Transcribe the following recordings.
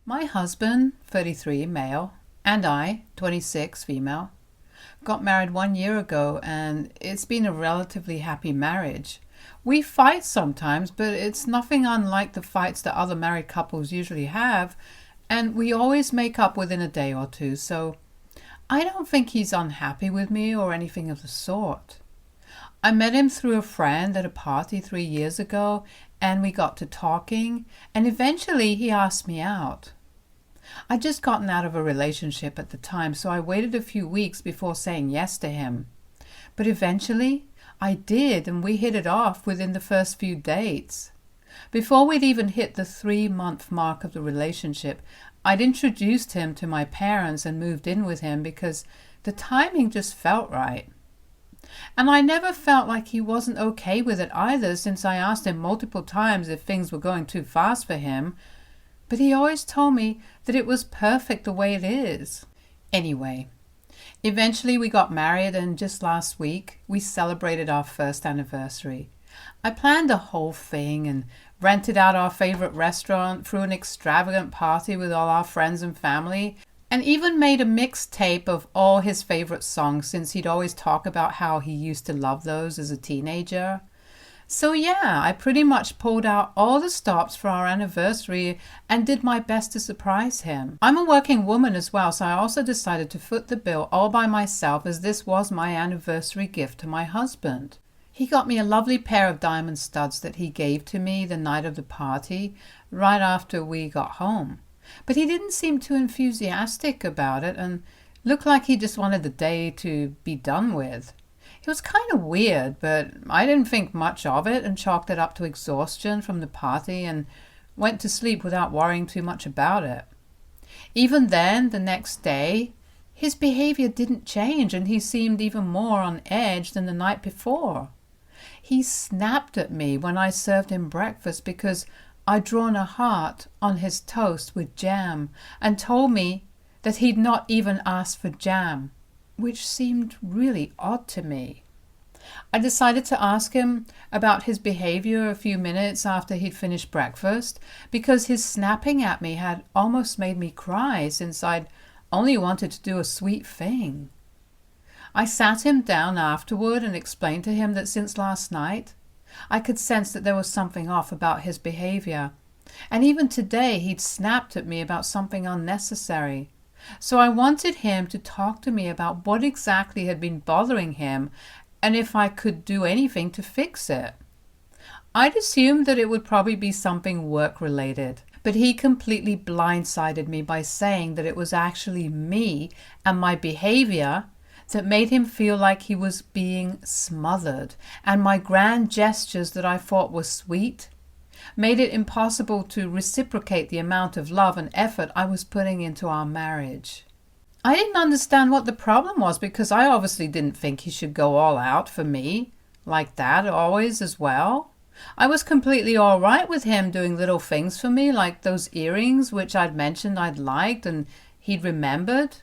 My husband, 33, male, and I, 26, female, got married 1 year ago, and it's been a relatively happy marriage. We fight sometimes, but it's nothing unlike the fights that other married couples usually have, and we always make up within a day or two, so I don't think he's unhappy with me or anything of the sort. I met him through a friend at a party 3 years ago, and we got to talking, and eventually he asked me out. I'd just gotten out of a relationship at the time, so I waited a few weeks before saying yes to him. But eventually, I did, and we hit it off within the first few dates. Before we'd even hit the 3-month mark of the relationship, I'd introduced him to my parents and moved in with him because the timing just felt right. And I never felt like he wasn't okay with it either, since I asked him multiple times if things were going too fast for him, but he always told me that it was perfect the way it is. Anyway, eventually we got married, and just last week we celebrated our first anniversary. I planned a whole thing and rented out our favorite restaurant, threw an extravagant party with all our friends and family, and even made a mixtape of all his favorite songs, since he'd always talk about how he used to love those as a teenager. So yeah, I pretty much pulled out all the stops for our anniversary and did my best to surprise him. I'm a working woman as well, so I also decided to foot the bill all by myself, as this was my anniversary gift to my husband. He got me a lovely pair of diamond studs that he gave to me the night of the party, right after we got home. But he didn't seem too enthusiastic about it and looked like he just wanted the day to be done with. It was kind of weird, but I didn't think much of it and chalked it up to exhaustion from the party and went to sleep without worrying too much about it. Even then, the next day, his behavior didn't change, and he seemed even more on edge than the night before. He snapped at me when I served him breakfast because I'd drawn a heart on his toast with jam and told me that he'd not even asked for jam, which seemed really odd to me. I decided to ask him about his behavior a few minutes after he'd finished breakfast, because his snapping at me had almost made me cry, since I'd only wanted to do a sweet thing. I sat him down afterward and explained to him that since last night, I could sense that there was something off about his behavior, and even today he'd snapped at me about something unnecessary. So I wanted him to talk to me about what exactly had been bothering him and if I could do anything to fix it. I'd assumed that it would probably be something work-related, but he completely blindsided me by saying that it was actually me and my behavior that made him feel like he was being smothered, and my grand gestures that I thought were sweet made it impossible to reciprocate the amount of love and effort I was putting into our marriage. I didn't understand what the problem was, because I obviously didn't think he should go all out for me like that always as well. I was completely all right with him doing little things for me, like those earrings which I'd mentioned I'd liked and he'd remembered.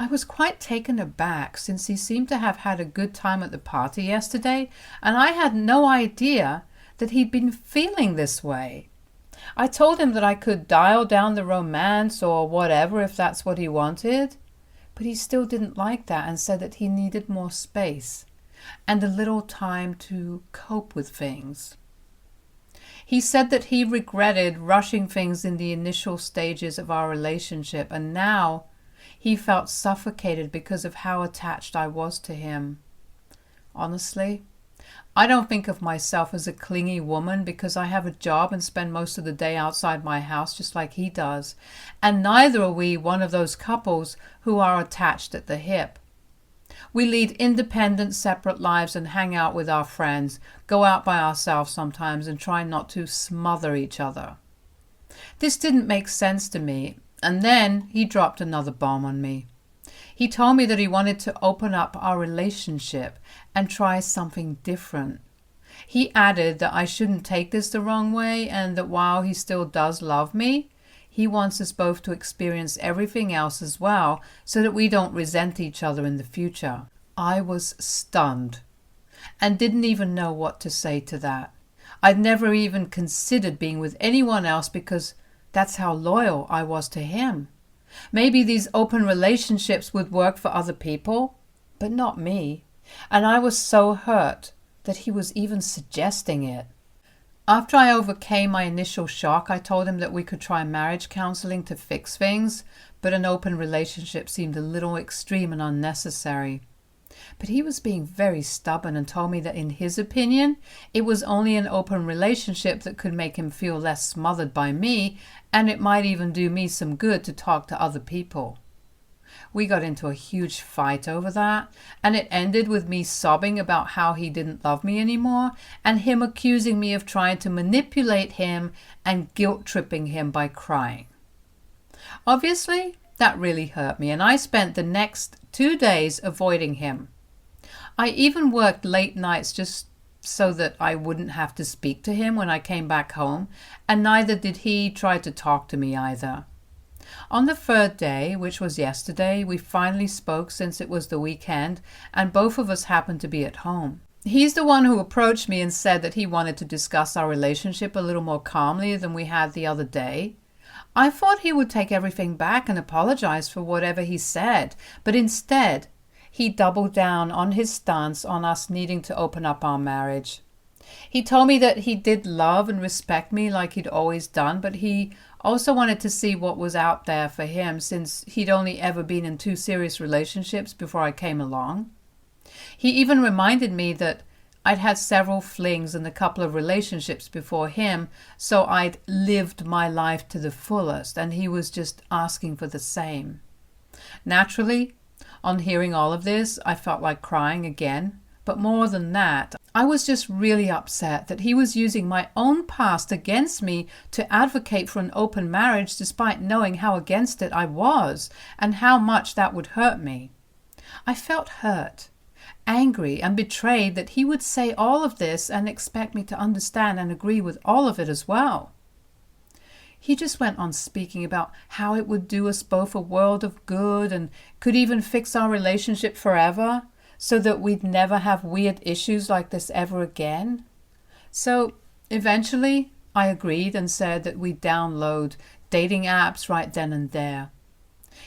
I was quite taken aback, since he seemed to have had a good time at the party yesterday, and I had no idea that he'd been feeling this way. I told him that I could dial down the romance or whatever if that's what he wanted, but he still didn't like that and said that he needed more space and a little time to cope with things. He said that he regretted rushing things in the initial stages of our relationship, and now he felt suffocated because of how attached I was to him. Honestly, I don't think of myself as a clingy woman, because I have a job and spend most of the day outside my house just like he does, and neither are we one of those couples who are attached at the hip. We lead independent, separate lives and hang out with our friends, go out by ourselves sometimes, and try not to smother each other. This didn't make sense to me, and then he dropped another bomb on me. He told me that he wanted to open up our relationship and try something different. He added that I shouldn't take this the wrong way, and that while he still does love me, he wants us both to experience everything else as well, so that we don't resent each other in the future. I was stunned and didn't even know what to say to that. I'd never even considered being with anyone else, because That's how loyal I was to him. Maybe these open relationships would work for other people, but not me. And I was so hurt that he was even suggesting it. After I overcame my initial shock, I told him that we could try marriage counseling to fix things, but an open relationship seemed a little extreme and unnecessary. But he was being very stubborn and told me that in his opinion, it was only an open relationship that could make him feel less smothered by me, and it might even do me some good to talk to other people. We got into a huge fight over that, and it ended with me sobbing about how he didn't love me anymore, and him accusing me of trying to manipulate him and guilt-tripping him by crying. Obviously, that really hurt me, and I spent the next 2 days avoiding him. I even worked late nights just so that I wouldn't have to speak to him when I came back home, and neither did he try to talk to me either. On the 3rd day, which was yesterday, we finally spoke since it was the weekend, and both of us happened to be at home. He's the one who approached me and said that he wanted to discuss our relationship a little more calmly than we had the other day. I thought he would take everything back and apologize for whatever he said, but instead, he doubled down on his stance on us needing to open up our marriage. He told me that he did love and respect me like he'd always done, but he also wanted to see what was out there for him since he'd only ever been in 2 serious relationships before I came along. He even reminded me that I'd had several flings and a couple of relationships before him, so I'd lived my life to the fullest, and he was just asking for the same. Naturally, on hearing all of this, I felt like crying again. But more than that, I was just really upset that he was using my own past against me to advocate for an open marriage despite knowing how against it I was and how much that would hurt me. I felt hurt, angry, and betrayed that he would say all of this and expect me to understand and agree with all of it as well. He just went on speaking about how it would do us both a world of good and could even fix our relationship forever, so that we'd never have weird issues like this ever again. So eventually I agreed and said that we'd download dating apps right then and there.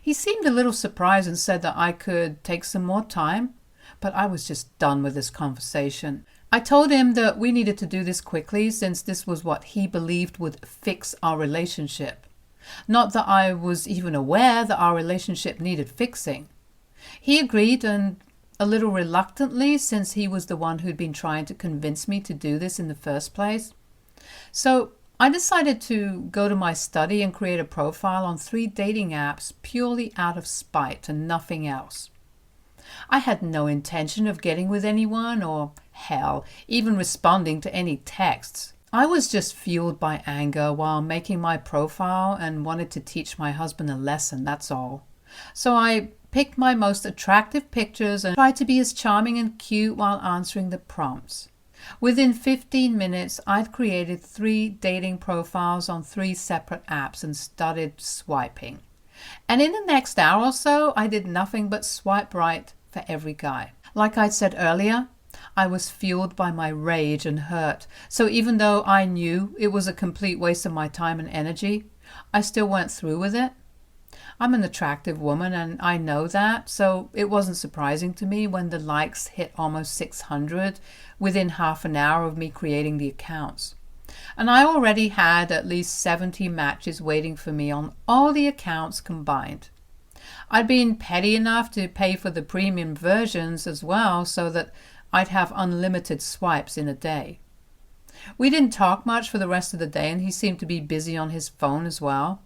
He seemed a little surprised and said that I could take some more time, but I was just done with this conversation. I told him that we needed to do this quickly since this was what he believed would fix our relationship. Not that I was even aware that our relationship needed fixing. He agreed, and a little reluctantly, since he was the one who'd been trying to convince me to do this in the first place. So I decided to go to my study and create a profile on 3 dating apps purely out of spite and nothing else. I had no intention of getting with anyone or, hell, even responding to any texts. I was just fueled by anger while making my profile and wanted to teach my husband a lesson, that's all. So I picked my most attractive pictures and tried to be as charming and cute while answering the prompts. Within 15 minutes, I'd created 3 dating profiles on 3 separate apps and started swiping. And in the next hour or so, I did nothing but swipe right for every guy. Like I said earlier, I was fueled by my rage and hurt. So even though I knew it was a complete waste of my time and energy, I still went through with it. I'm an attractive woman and I know that, so it wasn't surprising to me when the likes hit almost 600 within half an hour of me creating the accounts. And I already had at least 70 matches waiting for me on all the accounts combined. I'd been petty enough to pay for the premium versions as well so that I'd have unlimited swipes in a day. We didn't talk much for the rest of the day, and he seemed to be busy on his phone as well.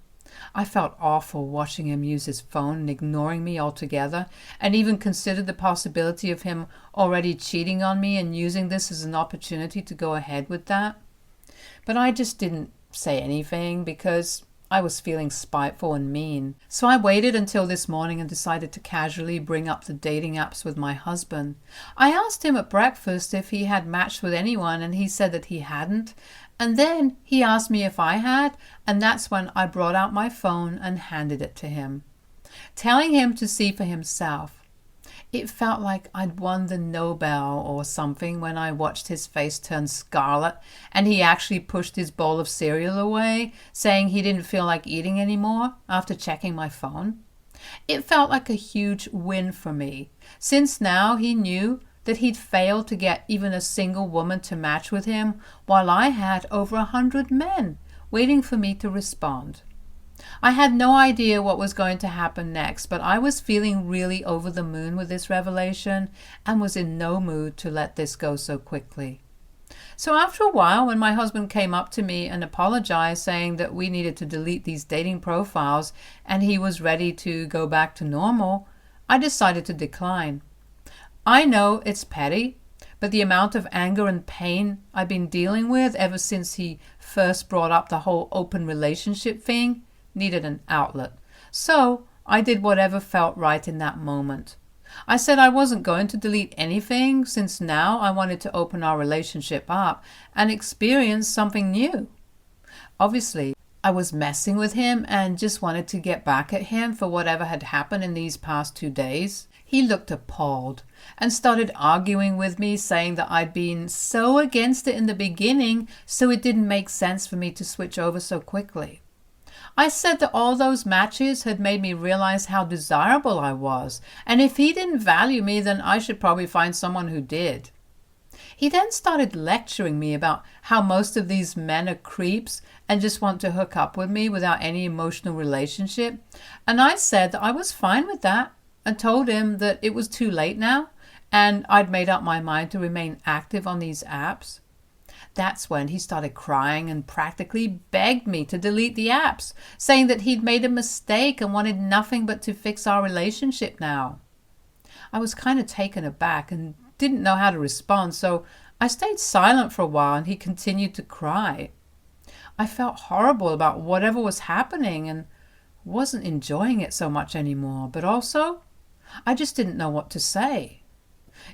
I felt awful watching him use his phone and ignoring me altogether, and even considered the possibility of him already cheating on me and using this as an opportunity to go ahead with that. But I just didn't say anything because I was feeling spiteful and mean. So I waited until this morning and decided to casually bring up the dating apps with my husband. I asked him at breakfast if he had matched with anyone, and he said that he hadn't. And then he asked me if I had, and that's when I brought out my phone and handed it to him, telling him to see for himself. It felt like I'd won the Nobel or something when I watched his face turn scarlet and he actually pushed his bowl of cereal away, saying he didn't feel like eating anymore after checking my phone. It felt like a huge win for me, since now he knew that he'd failed to get even a single woman to match with him, while I had over 100 men waiting for me to respond. I had no idea what was going to happen next, but I was feeling really over the moon with this revelation and was in no mood to let this go so quickly. So after a while, when my husband came up to me and apologized, saying that we needed to delete these dating profiles and he was ready to go back to normal, I decided to decline. I know it's petty, but the amount of anger and pain I've been dealing with ever since he first brought up the whole open relationship thing needed an outlet. So I did whatever felt right in that moment. I said I wasn't going to delete anything, since now I wanted to open our relationship up and experience something new. Obviously, I was messing with him and just wanted to get back at him for whatever had happened in these past 2 days. He looked appalled and started arguing with me, saying that I'd been so against it in the beginning, so it didn't make sense for me to switch over so quickly. I said that all those matches had made me realize how desirable I was, and if he didn't value me, then I should probably find someone who did. He then started lecturing me about how most of these men are creeps and just want to hook up with me without any emotional relationship, and I said that I was fine with that and told him that it was too late now and I'd made up my mind to remain active on these apps. That's when he started crying and practically begged me to delete the apps, saying that he'd made a mistake and wanted nothing but to fix our relationship now. I was kind of taken aback and didn't know how to respond, so I stayed silent for a while and he continued to cry. I felt horrible about whatever was happening and wasn't enjoying it so much anymore, but also I just didn't know what to say.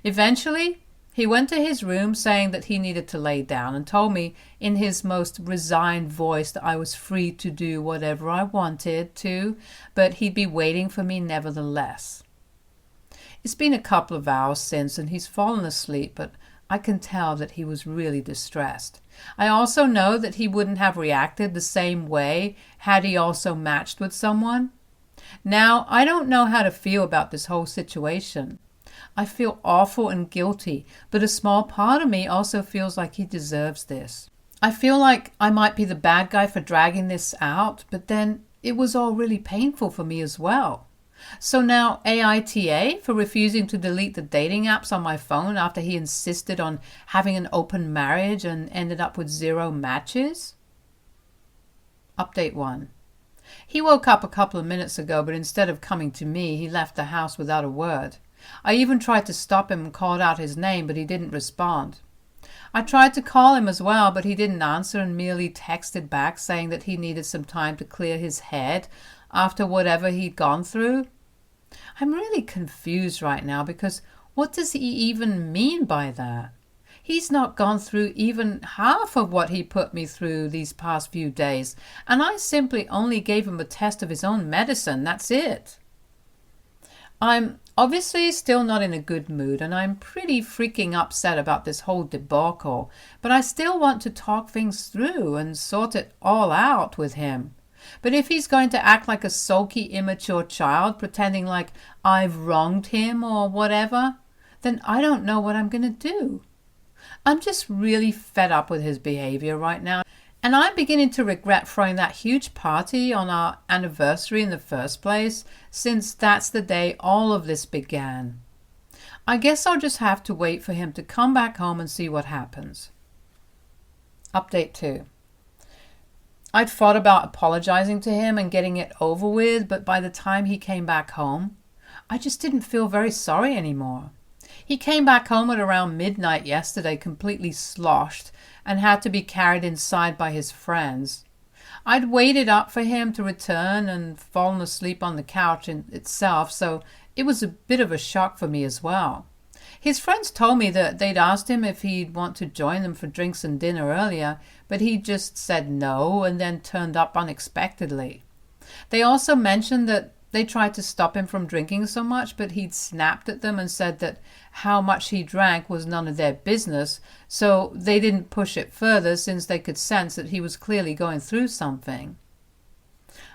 Eventually, he went to his room saying that he needed to lay down and told me in his most resigned voice that I was free to do whatever I wanted to, but he'd be waiting for me nevertheless. It's been a couple of hours since and he's fallen asleep, but I can tell that he was really distressed. I also know that he wouldn't have reacted the same way had he also matched with someone. Now, I don't know how to feel about this whole situation. I feel awful and guilty, but a small part of me also feels like he deserves this. I feel like I might be the bad guy for dragging this out, but then it was all really painful for me as well. So now AITA for refusing to delete the dating apps on my phone after he insisted on having an open marriage and ended up with 0 matches? Update 1. He woke up a couple of minutes ago, but instead of coming to me, he left the house without a word. I even tried to stop him and called out his name, but he didn't respond. I tried to call him as well, but he didn't answer and merely texted back saying that he needed some time to clear his head after whatever he'd gone through. I'm really confused right now because what does he even mean by that? He's not gone through even half of what he put me through these past few days, and I simply only gave him a test of his own medicine, that's it. I'm obviously still not in a good mood and I'm pretty freaking upset about this whole debacle, but I still want to talk things through and sort it all out with him. But if he's going to act like a sulky, immature child, pretending like I've wronged him or whatever, then I don't know what I'm going to do. I'm just really fed up with his behavior right now, and I'm beginning to regret throwing that huge party on our anniversary in the first place, since that's the day all of this began. I guess I'll just have to wait for him to come back home and see what happens. Update 2. I'd thought about apologizing to him and getting it over with, but by the time he came back home, I just didn't feel very sorry anymore. He came back home at around midnight yesterday, completely sloshed, and had to be carried inside by his friends. I'd waited up for him to return and fallen asleep on the couch itself, so it was a bit of a shock for me as well. His friends told me that they'd asked him if he'd want to join them for drinks and dinner earlier, but he just said no and then turned up unexpectedly. They also mentioned that They tried to stop him from drinking so much, but he'd snapped at them and said that how much he drank was none of their business, so they didn't push it further since they could sense that he was clearly going through something.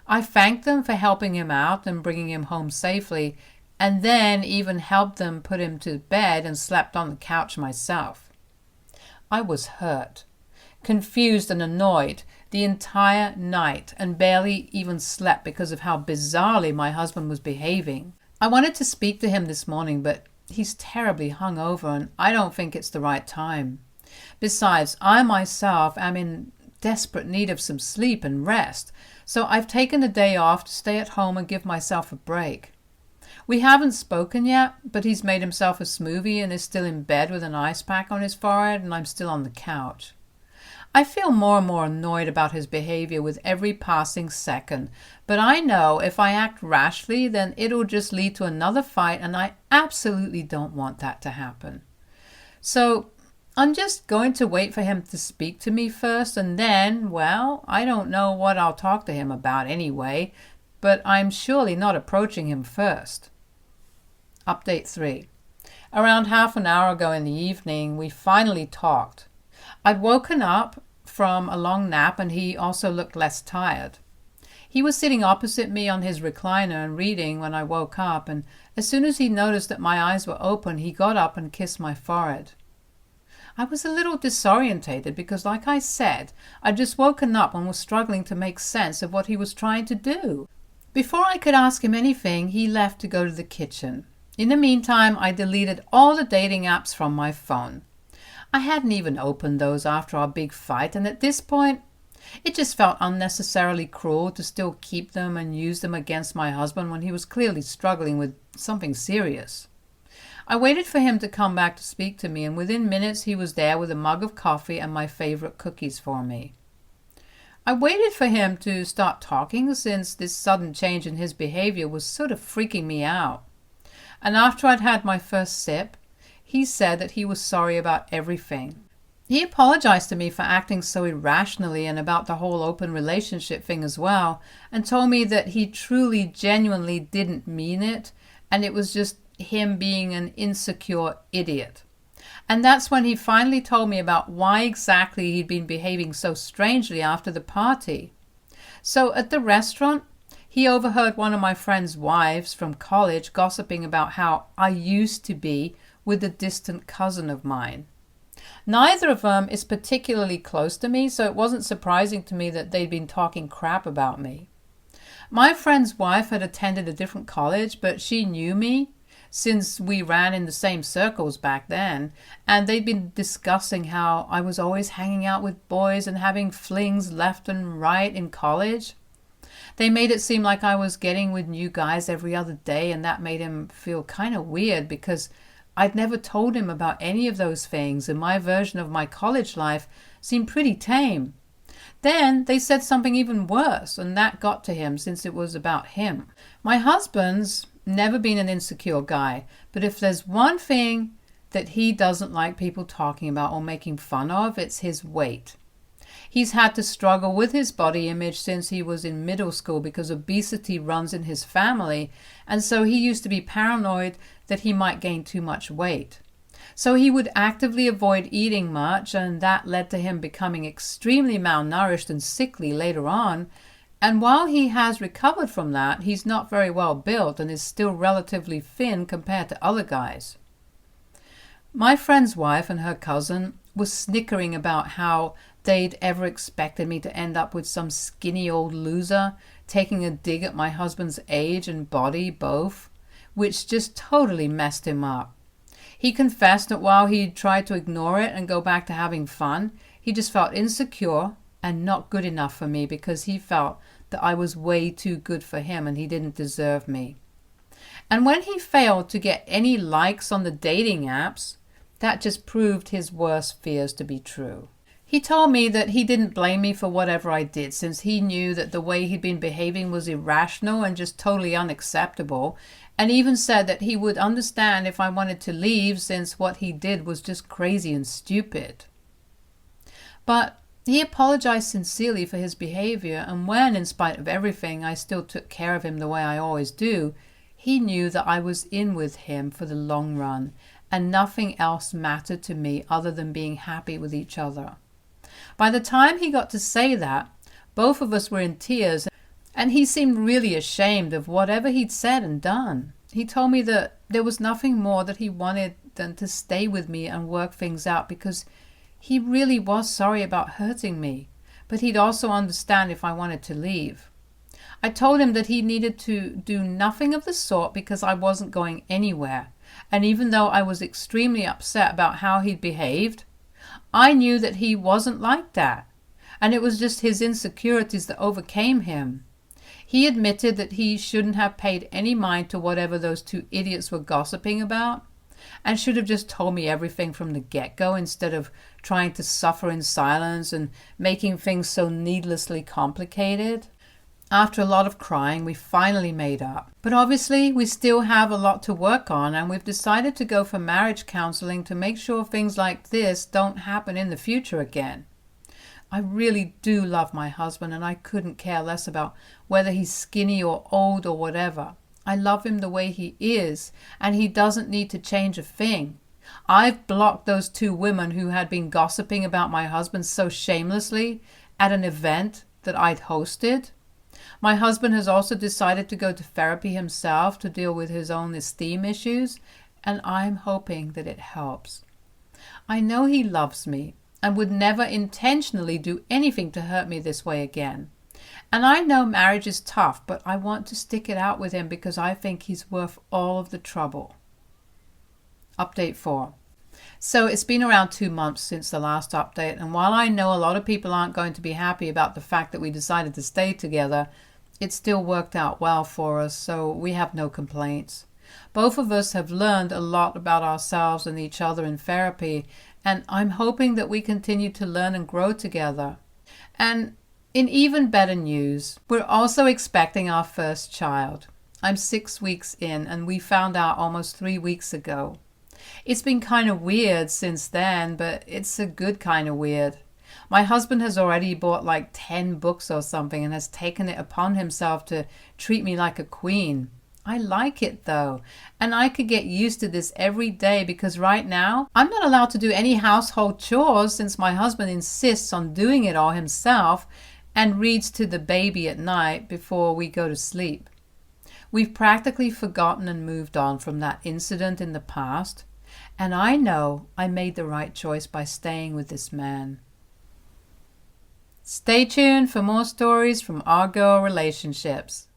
I thanked them for helping him out and bringing him home safely, and then even helped them put him to bed and slept on the couch myself. I was hurt, confused and annoyed the entire night, and barely even slept because of how bizarrely my husband was behaving. I wanted to speak to him this morning, but he's terribly hungover and I don't think it's the right time. Besides, I myself am in desperate need of some sleep and rest, so I've taken the day off to stay at home and give myself a break. We haven't spoken yet, but he's made himself a smoothie and is still in bed with an ice pack on his forehead, and I'm still on the couch. I feel more and more annoyed about his behavior with every passing second, but I know if I act rashly, then it'll just lead to another fight, and I absolutely don't want that to happen. So I'm just going to wait for him to speak to me first, and then, well, I don't know what I'll talk to him about anyway, but I'm surely not approaching him first. Update 3. Around half an hour ago in the evening, we finally talked. I'd woken up from a long nap and he also looked less tired. He was sitting opposite me on his recliner and reading when I woke up, and as soon as he noticed that my eyes were open, he got up and kissed my forehead. I was a little disorientated because, like I said, I'd just woken up and was struggling to make sense of what he was trying to do. Before I could ask him anything, he left to go to the kitchen. In the meantime, I deleted all the dating apps from my phone. I hadn't even opened those after our big fight, and at this point, it just felt unnecessarily cruel to still keep them and use them against my husband when he was clearly struggling with something serious. I waited for him to come back to speak to me, and within minutes he was there with a mug of coffee and my favorite cookies for me. I waited for him to start talking since this sudden change in his behavior was sort of freaking me out. And after I'd had my first sip, he said that he was sorry about everything. He apologized to me for acting so irrationally and about the whole open relationship thing as well, and told me that he truly, genuinely didn't mean it, and it was just him being an insecure idiot. And that's when he finally told me about why exactly he'd been behaving so strangely after the party. So at the restaurant, he overheard one of my friend's wives from college gossiping about how I used to be with a distant cousin of mine. Neither of them is particularly close to me, so it wasn't surprising to me that they'd been talking crap about me. My friend's wife had attended a different college, but she knew me since we ran in the same circles back then, and they'd been discussing how I was always hanging out with boys and having flings left and right in college. They made it seem like I was getting with new guys every other day, and that made him feel kind of weird because I'd never told him about any of those things, and my version of my college life seemed pretty tame. Then they said something even worse, and that got to him since it was about him. My husband's never been an insecure guy, but if there's one thing that he doesn't like people talking about or making fun of, it's his weight. He's had to struggle with his body image since he was in middle school because obesity runs in his family, and so he used to be paranoid that he might gain too much weight. So he would actively avoid eating much, and that led to him becoming extremely malnourished and sickly later on. And while he has recovered from that, he's not very well built and is still relatively thin compared to other guys. My friend's wife and her cousin was snickering about how they'd ever expected me to end up with some skinny old loser taking a dig at my husband's age and body both, which just totally messed him up. He confessed that while he tried to ignore it and go back to having fun, he just felt insecure and not good enough for me because he felt that I was way too good for him and he didn't deserve me. And when he failed to get any likes on the dating apps, that just proved his worst fears to be true. He told me that he didn't blame me for whatever I did since he knew that the way he'd been behaving was irrational and just totally unacceptable, and even said that he would understand if I wanted to leave since what he did was just crazy and stupid. But He apologized sincerely for his behavior, and when, in spite of everything, I still took care of him the way I always do, he knew that I was in with him for the long run, and nothing else mattered to me other than being happy with each other. By the time he got to say that, both of us were in tears, and he seemed really ashamed of whatever he'd said and done. He told me that there was nothing more that he wanted than to stay with me and work things out, because he really was sorry about hurting me, but he'd also understand if I wanted to leave. I told him that he needed to do nothing of the sort because I wasn't going anywhere, and even though I was extremely upset about how he'd behaved, I knew that he wasn't like that, and it was just his insecurities that overcame him. He admitted that he shouldn't have paid any mind to whatever those two idiots were gossiping about, and should have just told me everything from the get-go instead of trying to suffer in silence and making things so needlessly complicated. After a lot of crying, we finally made up. But obviously, we still have a lot to work on, and we've decided to go for marriage counseling to make sure things like this don't happen in the future again. I really do love my husband, and I couldn't care less about whether he's skinny or old or whatever. I love him the way he is, and he doesn't need to change a thing. I've blocked those two women who had been gossiping about my husband so shamelessly at an event that I'd hosted. My husband has also decided to go to therapy himself to deal with his own esteem issues, and I'm hoping that it helps. I know he loves me and would never intentionally do anything to hurt me this way again. And I know marriage is tough, but I want to stick it out with him because I think he's worth all of the trouble. Update 4. So it's been around 2 months since the last update, and while I know a lot of people aren't going to be happy about the fact that we decided to stay together, it still worked out well for us, so we have no complaints. Both of us have learned a lot about ourselves and each other in therapy, and I'm hoping that we continue to learn and grow together. And in even better news, we're also expecting our first child. I'm 6 weeks in, and we found out almost 3 weeks ago. It's been kind of weird since then, but it's a good kind of weird. My husband has already bought like 10 books or something and has taken it upon himself to treat me like a queen. I like it though, and I could get used to this every day because right now I'm not allowed to do any household chores since my husband insists on doing it all himself and reads to the baby at night before we go to sleep. We've practically forgotten and moved on from that incident in the past, and I know I made the right choice by staying with this man. Stay tuned for more stories from our girl relationships.